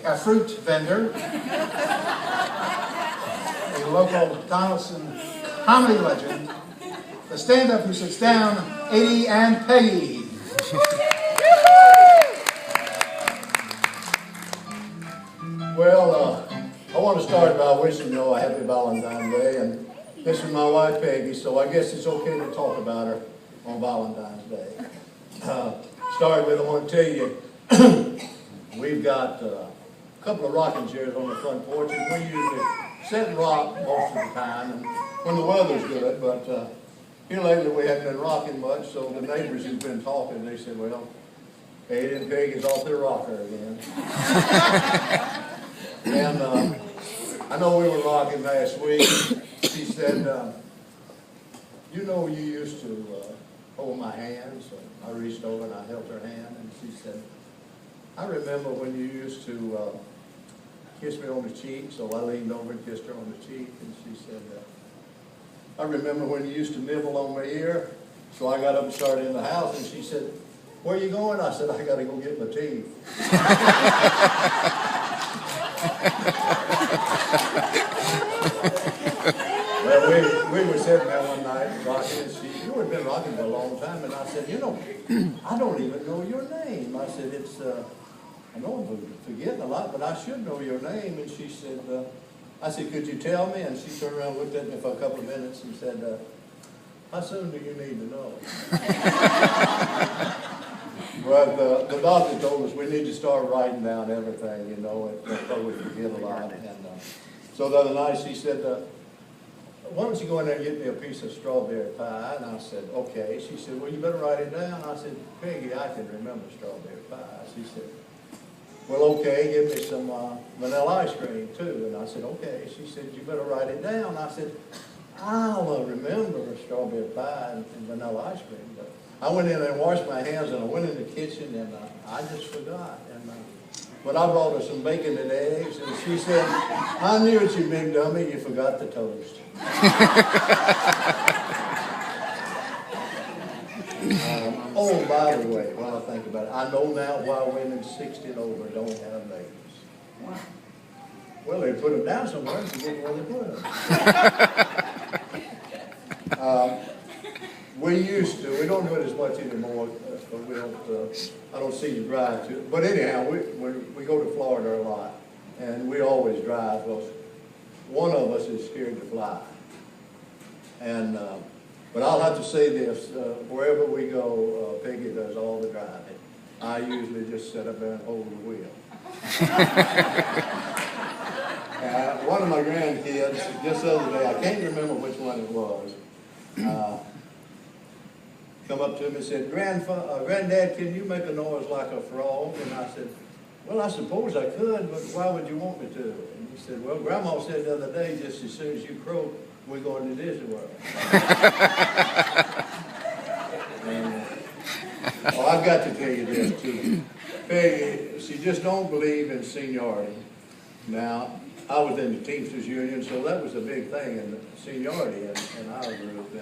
a fruit vendor, a local Donaldson comedy legend, the stand-up who sits down, Adie and Peggy. Well, I want to start by wishing you all a happy Valentine's Day, and this is my wife Peggy, so I guess it's okay to talk about her on Valentine's Day. Start with, I want to tell you, we've got a couple of rocking chairs on the front porch, and we usually sit and rock most of the time, and when the weather's good, but here lately we haven't been rocking much, so the neighbors who've been talking, they said, well, Adie and Peggy's off their rocker again. And I know we were rocking last week. She said, you know, you used to hold my hand, so I reached over and I held her hand, and she said, I remember when you used to kiss me on the cheek, so I leaned over and kissed her on the cheek, and she said, I remember when you used to nibble on my ear, so I got up and started in the house, and she said, where are you going? I said, I got to go get my teeth. Well, we were sitting there one night rocking, and you had been rocking for a long time, and I said, you know, I don't even know your name. I said, it's, I know I'm forgetting a lot, but I should know your name. And she said, I said, could you tell me? And she turned around and looked at me for a couple of minutes and said, how soon do you need to know? But the doctor told us we need to start writing down everything, you know, and we forget a lot. And so the other night she said, why don't you go in there and get me a piece of strawberry pie? And I said, okay. She said, well, you better write it down. I said, Peggy, I can remember strawberry pie. She said, well, okay, give me some vanilla ice cream, too. And I said, okay. She said, you better write it down. I said, I'll remember strawberry pie and vanilla ice cream. But I went in and washed my hands, and I went in the kitchen, and I just forgot. And but I brought her some bacon and eggs, and she said, I knew it, you big dummy, you forgot the toast. Oh, by the way, while I think about it, I know now why women 60 and over don't have babies. Why? Well, they put them down somewhere and forget where they put them. We used to. We don't do it as much anymore, but we don't. I don't see you drive to. But anyhow, we go to Florida a lot, and we always drive. Well, one of us is scared to fly, and but I'll have to say this: wherever we go, Peggy does all the driving. I usually just sit up there and hold the wheel. One of my grandkids, just the other day, I can't remember which one it was. Come up to him and said, Granddad, can you make a noise like a frog? And I said, well, I suppose I could, but why would you want me to? And he said, well, Grandma said the other day, just as soon as you croak, we're going to Disney World. Oh, I've got to tell you this, too. Peggy, she just don't believe in seniority. Now, I was in the Teamsters Union, so that was a big thing in seniority in our group.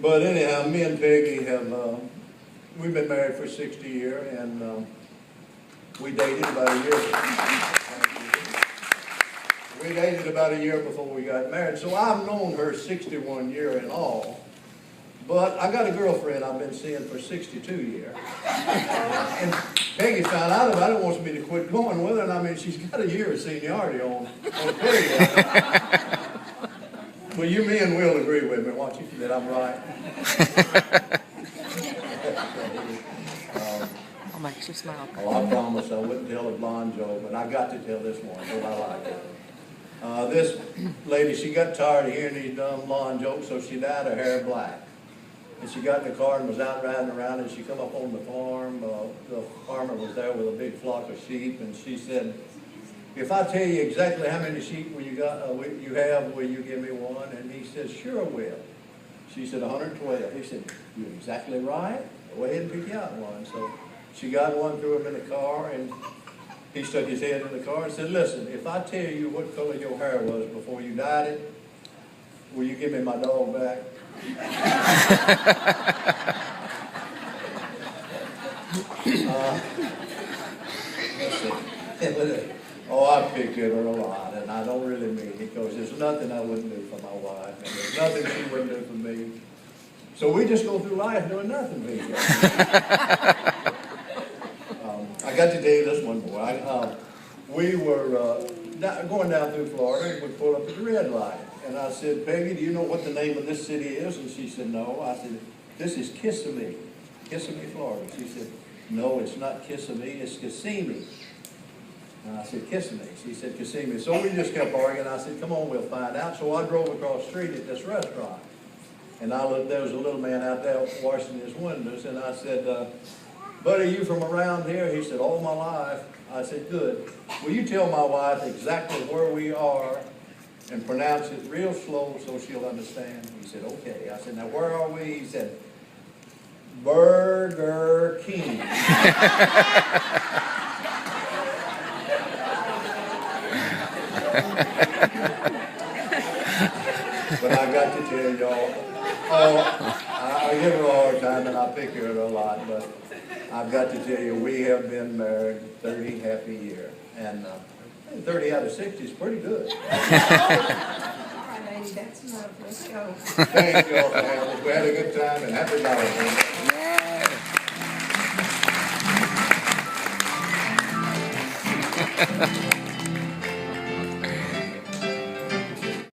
But anyhow, me and Peggy have, we've been married for 60 years, and we dated about a year. We dated about a year before we got married, so I've known her 61 years in all. But I got a girlfriend I've been seeing for 62 years. And Peggy found out about it, wants me to quit going with her, and I mean, she's got a year of seniority on Peggy. Well, you men will agree with me, won't you, that I'm right? I'll make you smile. Oh, I promise I wouldn't tell a blonde joke, but I got to tell this one, because I like it. This lady, she got tired of hearing these dumb blonde jokes, so she dyed her hair black. And she got in the car and was out riding around, and she come up on the farm. The farmer was there with a big flock of sheep, and she said, if I tell you exactly how many sheep you have, will you give me one? And he said, sure I will. She said, 112. He said, you're exactly right. Go ahead and pick you out one. So she got one, threw him in the car, and he stuck his head in the car and said, listen, if I tell you what color your hair was before you dyed it, will you give me my dog back? Let's see. Oh, I picked at her a lot, and I don't really mean it, because there's nothing I wouldn't do for my wife, and there's nothing she wouldn't do for me. So we just go through life doing nothing for each other. I got to tell you this one more. We were going down through Florida, and we pulled up at the red light. And I said, Peggy, do you know what the name of this city is? And she said, no. I said, this is Kissimmee, Florida. She said, no, it's not Kissimmee, it's Kissimmee. And I said, Kissimmee. She said, Kissimmee. So we just kept arguing. I said, come on, we'll find out. So I drove across the street at this restaurant. And I looked, there was a little man out there washing his windows. And I said, buddy, you from around here? He said, all my life. I said, good. Will you tell my wife exactly where we are and pronounce it real slow so she'll understand? He said, okay. I said, now where are we? He said, Burger King. But I got to tell y'all, I give her a hard time and I pick her a lot, but I've got to tell you, we have been married 30 happy years. And 30 out of 60 is pretty good. All right, Adie, that's enough. Let's go. Thank you all for having us. We had a good time, and happy holidays.